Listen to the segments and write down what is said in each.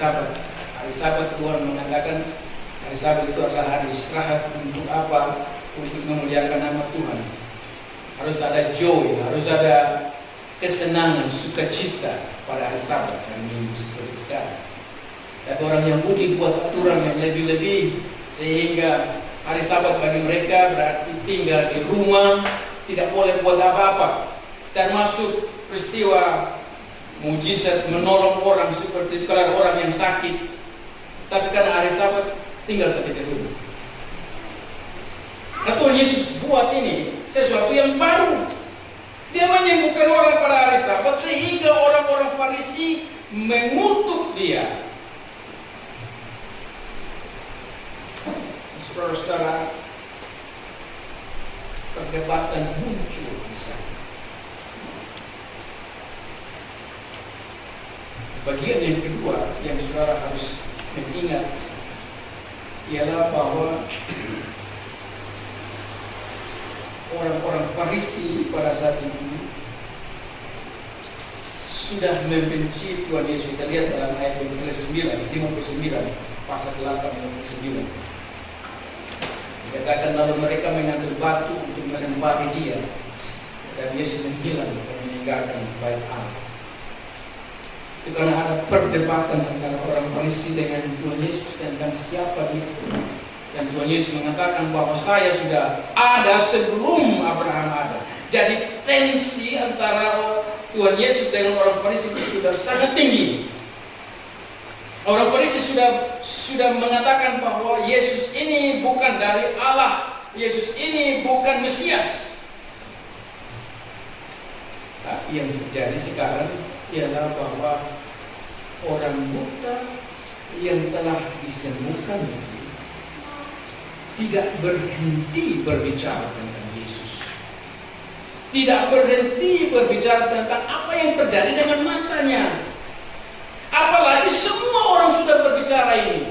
Sabat. Hari Sabat Tuhan mengatakan hari Sabat itu adalah hari istirahat. Untuk apa? Untuk memuliakan nama Tuhan. Harus ada joy, harus ada kesenangan, sukacita pada hari Sabat dan Minggu seperti sekarang. Dan orang Yahudi buat aturan yang lebih-lebih, sehingga hari Sabat bagi mereka berarti tinggal di rumah, tidak boleh buat apa-apa. Termasuk peristiwa mujizat menolong orang seperti kalau orang yang sakit. Tapi karena hari Sabat tinggal saja di rumah. Nah, Tuhan Yesus buat ini sesuatu yang baru. Dia menyembuhkan orang pada hari Sabat sehingga orang-orang Farisi mengutuk dia. Saudara-saudara, perdebatan muncul di sana. Bagian yang kedua yang saudara harus mengingat ialah bahwa orang-orang Farisi pada saat itu sudah membenci Tuhan Yesus. Kita lihat dalam ayat 59, pasal 8:9. Dikatakan lalu mereka mengambil batu untuk melempari dia, dan Yesus menghilang dan meninggalkan bait Allah. Itu karena ada perdebatan antara orang Farisi dengan Tuhan Yesus tentang siapa dia. Dan Tuhan Yesus mengatakan bahwa saya sudah ada sebelum Abraham ada. Jadi tensi antara Tuhan Yesus dengan orang Farisi itu sudah sangat tinggi. Orang Farisi sudah mengatakan bahwa Yesus ini bukan dari Allah, Yesus ini bukan Mesias. Tapi yang terjadi sekarang ialah bahwa orang buta yang telah disembuhkan tidak berhenti berbicara tentang Yesus, tidak berhenti berbicara tentang apa yang terjadi dengan matanya. Apalagi semua orang sudah berbicara ini.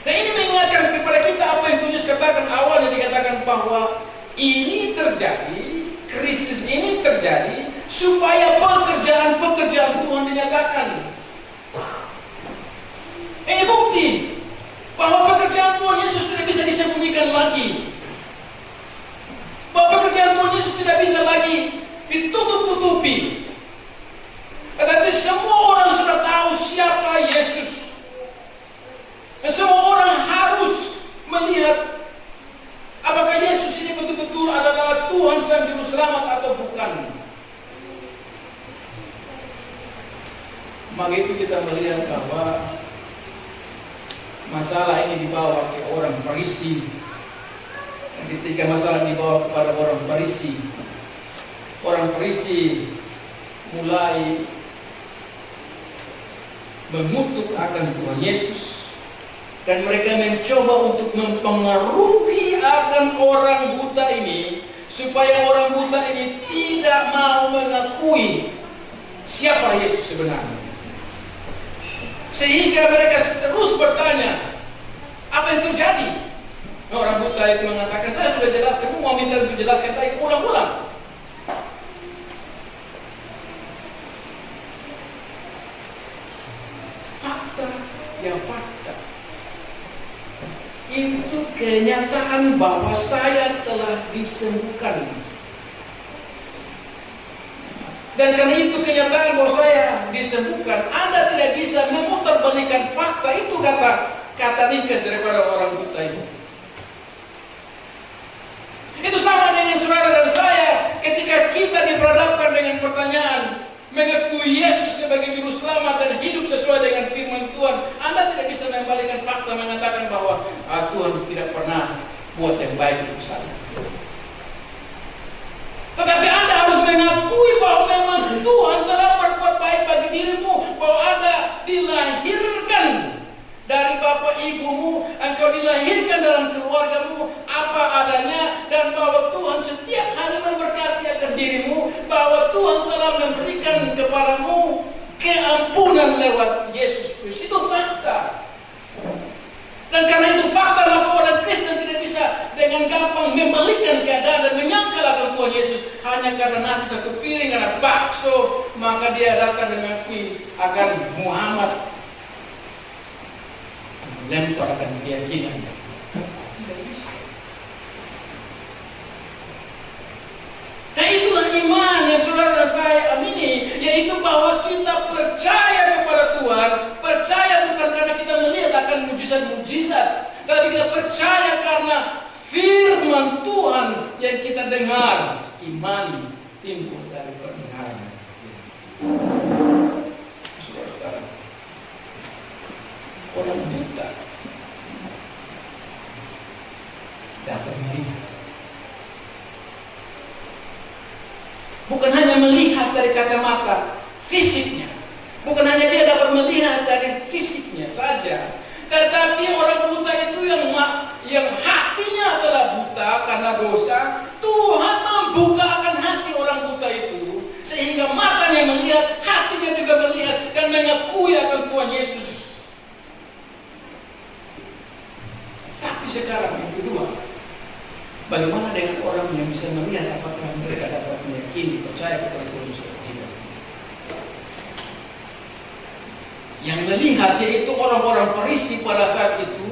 Nah, ini mengingatkan kepada kita apa yang Tuhan Yesus katakan awalnya, dikatakan bahwa ini terjadi, krisis ini terjadi supaya pekerjaan Tuhan dinyatakan. Ini bukti bahwa pekerjaan Tuhan Yesus tidak bisa disembunyikan lagi. Bahwa pekerjaan Tuhan Yesus tidak bisa lagi ditutup-tutupi. Tetapi semua orang sudah tahu siapa Yesus. Dan semua orang harus melihat apakah Yesus ini betul-betul adalah Tuhan Sang Juru Selamat atau bukan. Maka itu kita melihat bahwa masalah ini dibawa ke orang Farisi. Dan ketika masalah dibawa kepada orang Farisi mulai mengutuk akan Tuhan Yesus, dan mereka mencoba untuk mempengaruhi akan orang buta ini supaya orang buta ini tidak mau mengakui siapa Yesus sebenarnya. Sehingga mereka terus bertanya, apa yang terjadi? Orang buta itu mengatakan, saya sudah jelaskan, kamu mau minta untuk jelaskan lagi ulang-ulang. Fakta itu kenyataan bahwa saya telah disembuhkan. Dan karena itu kenyataan bahwa saya disembuhkan, Anda tidak bisa memutarbalikkan fakta itu, kata ringkas daripada orang buta itu. Itu sama dengan saudara dan saya ketika kita diperhadapkan dengan pertanyaan, mengakui Yesus sebagai Juru Selamat dan hidup sesuai dengan firman Tuhan. Anda tidak bisa membalikan fakta mengatakan bahwa Tuhan tidak pernah buat yang baik untuk saya. Tetapi Anda harus mengakui bahwa memang Tuhan telah berbuat baik bagi dirimu, bahwa Anda dilahirkan dari bapak ibumu, engkau dilahirkan dalam keluargamu apa adanya, dan bahwa Tuhan setiap hari memberkati akan dirimu, bahwa Tuhan telah memberikan kepadamu keampunan lewat Yesus Kristus. Itu fakta. Dan karena itu fakta, maka orang Kristen tidak bisa dengan gampang membalikkan keadaan dan menyangkal akan Tuhan Yesus hanya hanya karena nasi satu piring, karena bakso, maka dia datang dengan akan Muhammad lemparkan keyakinan. Tidak bisa. Nah itulah iman yang saudara dan saya amini, yaitu bahwa kita percaya kepada Tuhan, percaya bukan karena kita melihat akan mujizat-mujizat, tapi kita percaya karena firman Tuhan yang kita dengar. Iman timbul dari pendengaran. Saudara-saudara, orang buta dapat melihat. Bukan hanya melihat dari kacamata fisiknya, bukan hanya dia dapat melihat dari fisiknya saja, tetapi orang buta itu yang hatinya adalah buta karena dosa, Tuhan membukakan hati orang buta itu sehingga matanya melihat, hatinya juga melihat dan mengakui akan Tuhan Yesus. Tapi sekarang yang kedua, bagaimana dengan orang yang bisa melihat apakah mereka dapat meyakini, percaya kepada Tuhan Yesus atau tidak? Yang melihat yaitu orang-orang Farisi pada saat itu.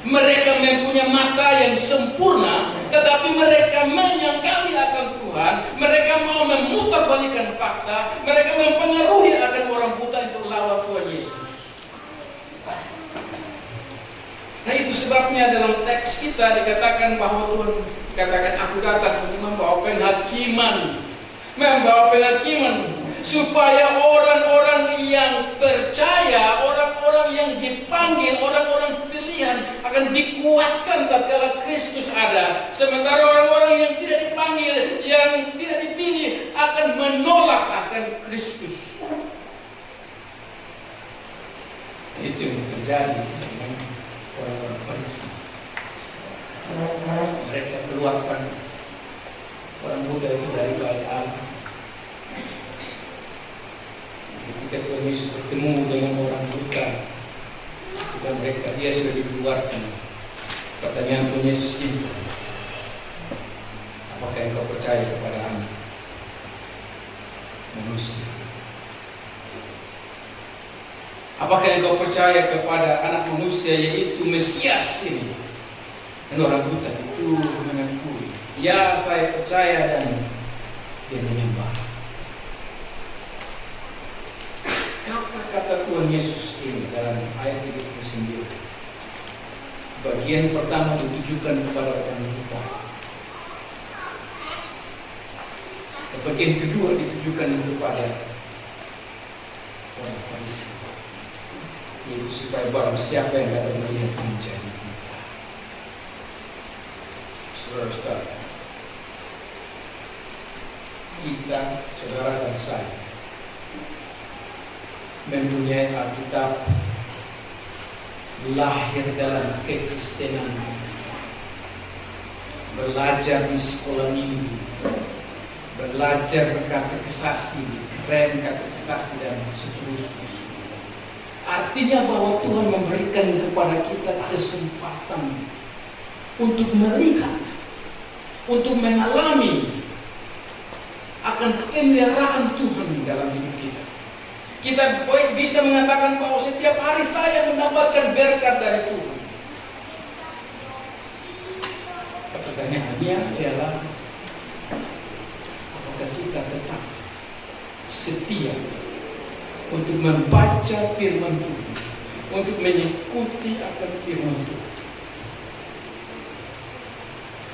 Mereka mempunyai mata yang sempurna, tetapi mereka menyangkali akan Tuhan. Mereka mau memutarbalikkan fakta. Mereka mempengaruhi akan orang buta itu lawan Tuhan Yesus. Nah itu sebabnya dalam teks kita dikatakan bahwa Tuhan katakan, aku datang untuk membawa penghakiman. Membawa penghakiman supaya orang-orang yang percaya, orang-orang yang dipanggil, orang-orang pilihan akan dikuatkan tatkala Kristus ada. Sementara orang-orang yang tidak dipanggil, yang tidak dipilih akan menolak akan Kristus. Itu yang terjadi dengan orang-orang Farisi. Mereka keluarkan orang muda itu dari keadaan. Ketika Tuhan Yesus bertemu dengan orang buta dan dia sudah dikeluarkan, pertanyaan Tuhan Yesus simpel, apakah engkau percaya kepada Anak Manusia? Apakah engkau percaya kepada Anak Manusia, yaitu Mesias ini? Dan orang buta itu mengakui, ya saya percaya, dan dia menyembah. Apa kata Tuhan Yesus ini dalam ayat 39? Bagian pertama ditujukan kepada orang buta. Bagian kedua ditujukan kepada orang Farisi, yaitu supaya barang siapa yang dapat melihat menjadi buta. Saudara-saudara, kita, saudara dan saya, mempunyai Alkitab, lahir dalam kekristenan, belajar di sekolah minggu, belajar katekisasi, rem katekisasi, dan seterusnya. Artinya bahwa Tuhan memberikan kepada kita kesempatan untuk melihat, untuk mengalami akan pemeliharaan Tuhan dalam hidup kita. Kita bisa mengatakan bahwa setiap hari saya mendapatkan berkat dari Tuhan. Pertanyaannya adalah, apakah kita tetap setia untuk membaca firman Tuhan, untuk mengikuti akan firman Tuhan?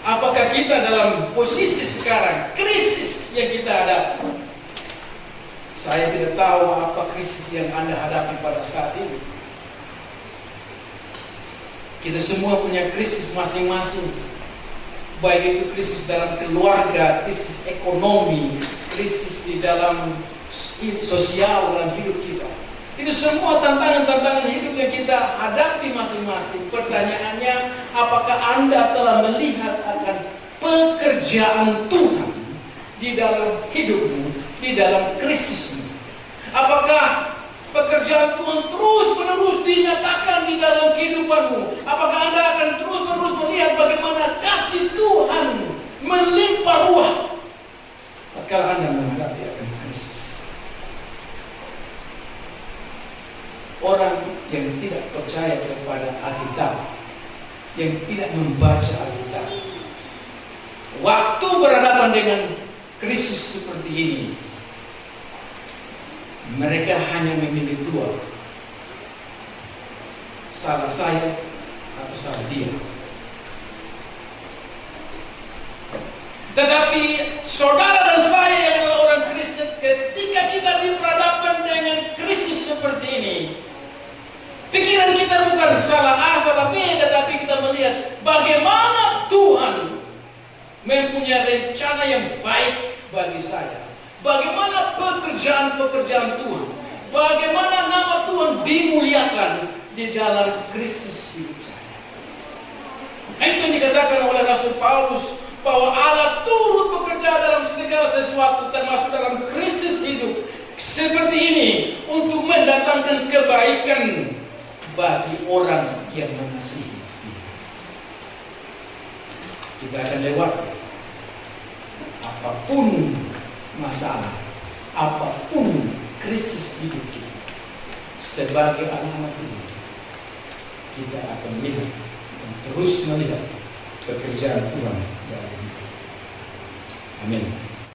Apakah kita dalam posisi sekarang, krisis yang kita hadapi? Saya tidak tahu apa krisis yang Anda hadapi pada saat ini. Kita semua punya krisis masing-masing. Baik itu krisis dalam keluarga, krisis ekonomi, krisis di dalam sosial, dalam hidup kita. Itu semua tantangan-tantangan hidup yang kita hadapi masing-masing. Pertanyaannya, apakah Anda telah melihat akan pekerjaan Tuhan di dalam hidupmu, di dalam krisismu? Apakah pekerjaan Tuhan terus-menerus dinyatakan di dalam kehidupanmu? Apakah Anda akan terus-menerus melihat bagaimana kasih Tuhan melimpah ruah kalau Anda menghadapi akan krisis. Orang yang tidak percaya kepada Alkitab, yang tidak membaca Alkitab, waktu berhadapan dengan krisis seperti ini, mereka hanya memilih dua: salah saya atau salah dia. Tetapi saudara dan saya yang adalah orang Kristen, ketika kita diperhadapkan dengan krisis seperti ini, pikiran kita bukan salah A, salah B, tetapi kita melihat bagaimana Tuhan mempunyai rencana yang baik bagi saya. Bagaimana pekerjaan-pekerjaan Tuhan, bagaimana nama Tuhan dimuliakan di dalam krisis hidup saya. Itu yang dikatakan oleh Rasul Paulus, bahwa Allah turut bekerja dalam segala sesuatu, termasuk dalam krisis hidup seperti ini, untuk mendatangkan kebaikan bagi orang yang mengasihi. Kita akan lewat apapun masalah, apapun krisis hidup kita, sebagai anak-anak Tuhan, kita akan melihat dan terus melihat pekerjaan Tuhan. Amin.